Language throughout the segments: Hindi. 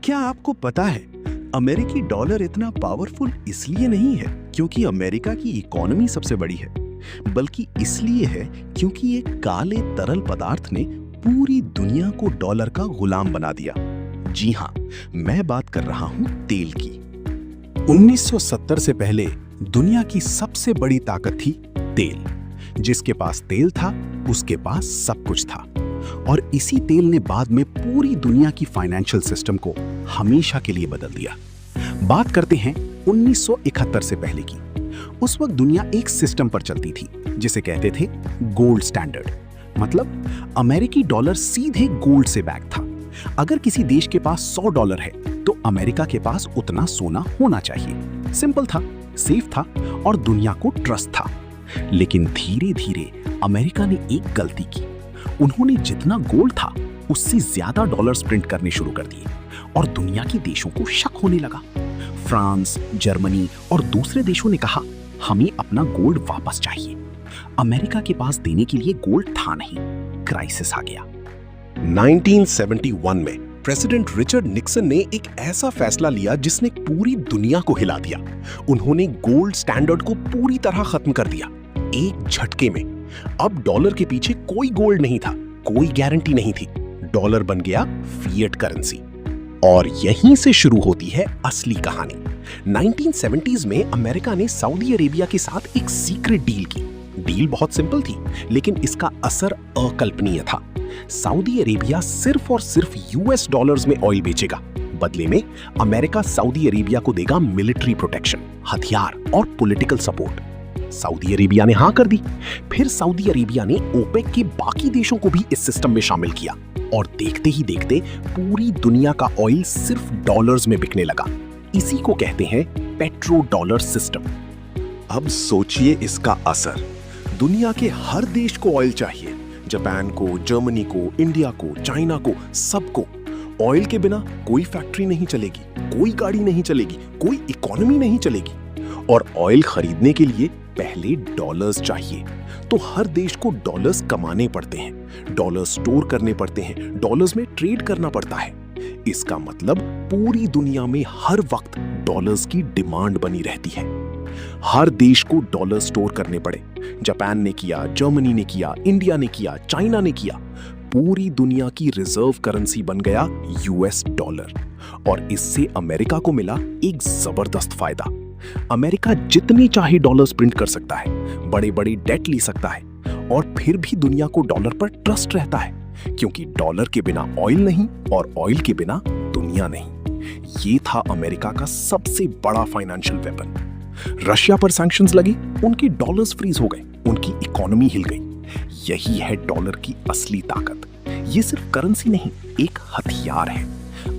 क्या आपको पता है अमेरिकी डॉलर इतना पावरफुल इसलिए नहीं है क्योंकि अमेरिका की इकोनॉमी सबसे बड़ी है, बल्कि इसलिए है क्योंकि एक काले तरल पदार्थ ने पूरी दुनिया को डॉलर का गुलाम बना दिया। जी हां, मैं बात कर रहा हूं तेल की। 1970 से पहले दुनिया की सबसे बड़ी ताकत थी तेल। जिसके पास तेल था उसके पास सब कुछ था, और इसी तेल ने बाद में पूरी दुनिया की फाइनेंशियल सिस्टम को हमेशा के लिए बदल दिया। बात करते हैं 1971 से पहले की। उस वक्त दुनिया एक सिस्टम पर चलती थी जिसे कहते थे गोल्ड स्टैंडर्ड। मतलब अमेरिकी डॉलर सीधे गोल्ड से बैक था। अगर किसी देश के पास $100 है तो अमेरिका के पास उतना सोना होना चाहिए। सिंपल था, सेफ था और दुनिया को ट्रस्ट था। लेकिन धीरे धीरे अमेरिका ने एक गलती की। उन्होंने जितना गोल्ड था उससे ज्यादा डॉलर्स प्रिंट करने शुरू कर दिए, और दुनिया के देशों को शक होने लगा। फ्रांस, जर्मनी और दूसरे देशों ने कहा, हमें अपना गोल्ड वापस चाहिए। अमेरिका के पास देने के लिए गोल्ड था नहीं। क्राइसिस आ गया। 1971 में प्रेसिडेंट रिचर्ड निक्सन ने एक ऐसा फैसला लिया जिसने पूरी दुनिया को हिला दिया। उन्होंने गोल्ड स्टैंडर्ड को पूरी तरह खत्म कर दिया, एक झटके में। अब डॉलर के पीछे कोई गोल्ड नहीं था, कोई गारंटी नहीं थी। डॉलर बन गया फिएट करेंसी। और यहीं से शुरू होती है असली कहानी। 1970s में अमेरिका ने सऊदी अरेबिया के साथ एक सीक्रेट डील की। डील बहुत सिंपल थी, लेकिन इसका असर अकल्पनीय था। सऊदी अरेबिया सिर्फ और सिर्फ यूएस डॉलर्स में ऑयल बेचेगा। बदले में अमेरिका सऊदी अरेबिया को देगा मिलिट्री प्रोटेक्शन, हथियार और पॉलिटिकल सपोर्ट। सऊदी अरेबिया ने हां कर दी। फिर सऊदी अरेबिया ने ओपेक के बाकी देशों को भी इस सिस्टम में शामिल किया, और देखते ही देखते पूरी दुनिया का ऑयल सिर्फ डॉलर्स में बिकने लगा। इसी को कहते हैं पेट्रो डॉलर सिस्टम। अब सोचिए इसका असर। दुनिया के हर देश को ऑयल चाहिए। जापान को, जर्मनी को, इंडिया को, चाइना को, सबको। ऑयल के बिना कोई फैक्ट्री नहीं चलेगी, कोई गाड़ी नहीं चलेगी, कोई इकोनॉमी नहीं चलेगी। और ऑयल खरीदने के लिए पहले डॉलर्स चाहिए, तो हर देश को डॉलर्स कमाने पड़ते हैं, डॉलर्स स्टोर करने पड़ते हैं, डॉलर्स में ट्रेड करना पड़ता है। इसका मतलब पूरी दुनिया में हर वक्त डॉलर्स की डिमांड बनी रहती है। हर देश को डॉलर स्टोर करने पड़े। जापान ने किया, जर्मनी ने किया, इंडिया ने किया, चाइना ने किया। पूरी दुनिया की रिजर्व करेंसी बन गया यूएस डॉलर। और इससे अमेरिका को मिला एक जबरदस्त फायदा। अमेरिका जितनी चाहे डॉलर्स प्रिंट कर सकता है, बड़े बड़े डेट ले सकता है, और फिर भी दुनिया को डॉलर पर ट्रस्ट रहता है, क्योंकि डॉलर के बिना ऑयल नहीं और ऑयल के बिना दुनिया नहीं। ये था अमेरिका का सबसे बड़ा फाइनेंशियल वेपन। रशिया पर सैंक्शंस लगे, उनके डॉलर्स फ्रीज हो गए, उनकी इकोनॉमी हिल गई। यही है डॉलर की असली ताकत। ये सिर्फ करेंसी नहीं, एक हथियार है।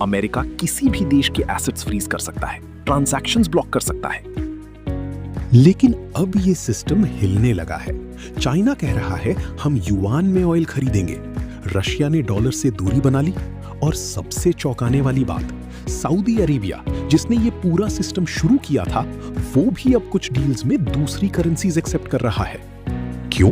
अमेरिका किसी भी देश के एसेट्स फ्रीज कर सकता है, ट्रांजैक्शंस ब्लॉक कर सकता है। लेकिन अब ये सिस्टम हिलने लगा है। चाइना कह रहा है हम युआन में ऑयल खरीदेंगे। रशिया ने डॉलर से दूरी बना ली। और सबसे चौंकाने वाली बात, सऊदी अरेबिया, जिसने ये पूरा सिस्टम शुरू किया था, वो भी अब कुछ डील्स में दूसरी करेंसीज एक्सेप्ट कर रहा है। क्यों?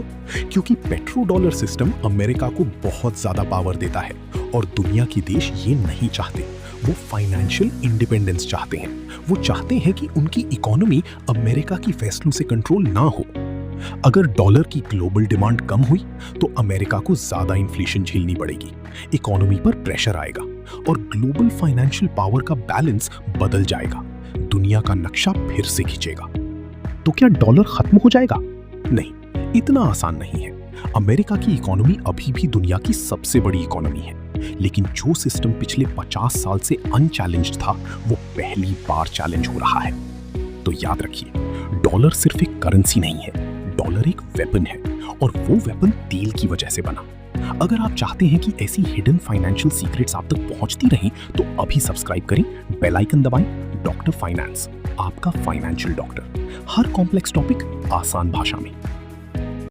क्योंकि पेट्रो डॉलर सिस्टम अमेरिका को बहुत ज्यादा पावर देता है, और दुनिया के देश ये नहीं चाहते। वो फाइनेंशियल इंडिपेंडेंस चाहते हैं। वो चाहते हैं कि उनकी इकोनॉमी अमेरिका की फैसलों से कंट्रोल ना हो। अगर डॉलर की ग्लोबल डिमांड कम हुई तो अमेरिका को ज्यादा इन्फ्लेशन झेलनी पड़ेगी, इकोनॉमी पर प्रेशर आएगा, और ग्लोबल फाइनेंशियल पावर का बैलेंस बदल जाएगा। दुनिया का नक्शा फिर से खींचेगा। तो क्या डॉलर खत्म हो जाएगा? नहीं, इतना आसान नहीं है। अमेरिका की इकोनॉमी अभी भी दुनिया की सबसे बड़ी इकोनॉमी है, लेकिन जो सिस्टम पिछले 50 साल से अनचैलेंज्ड था, वो पहली बार चैलेंज हो रहा है। तो याद रखिए, डॉलर सिर्फ एक करेंसी नहीं है, डॉलर एक वेपन है, और वो वेपन तेल की वजह से बना। अगर आप चाहते हैं कि ऐसी हिडन फाइनेंशियल सीक्रेट्स आप तक पहुंचती रहें, तो अभी सब्सक्राइब करें, बेल आइकन दबाएं। डॉक्टर फाइनेंस, आपका फाइनेंशियल डॉक्टर। हर कॉम्प्लेक्स टॉपिक आसान भाषा में।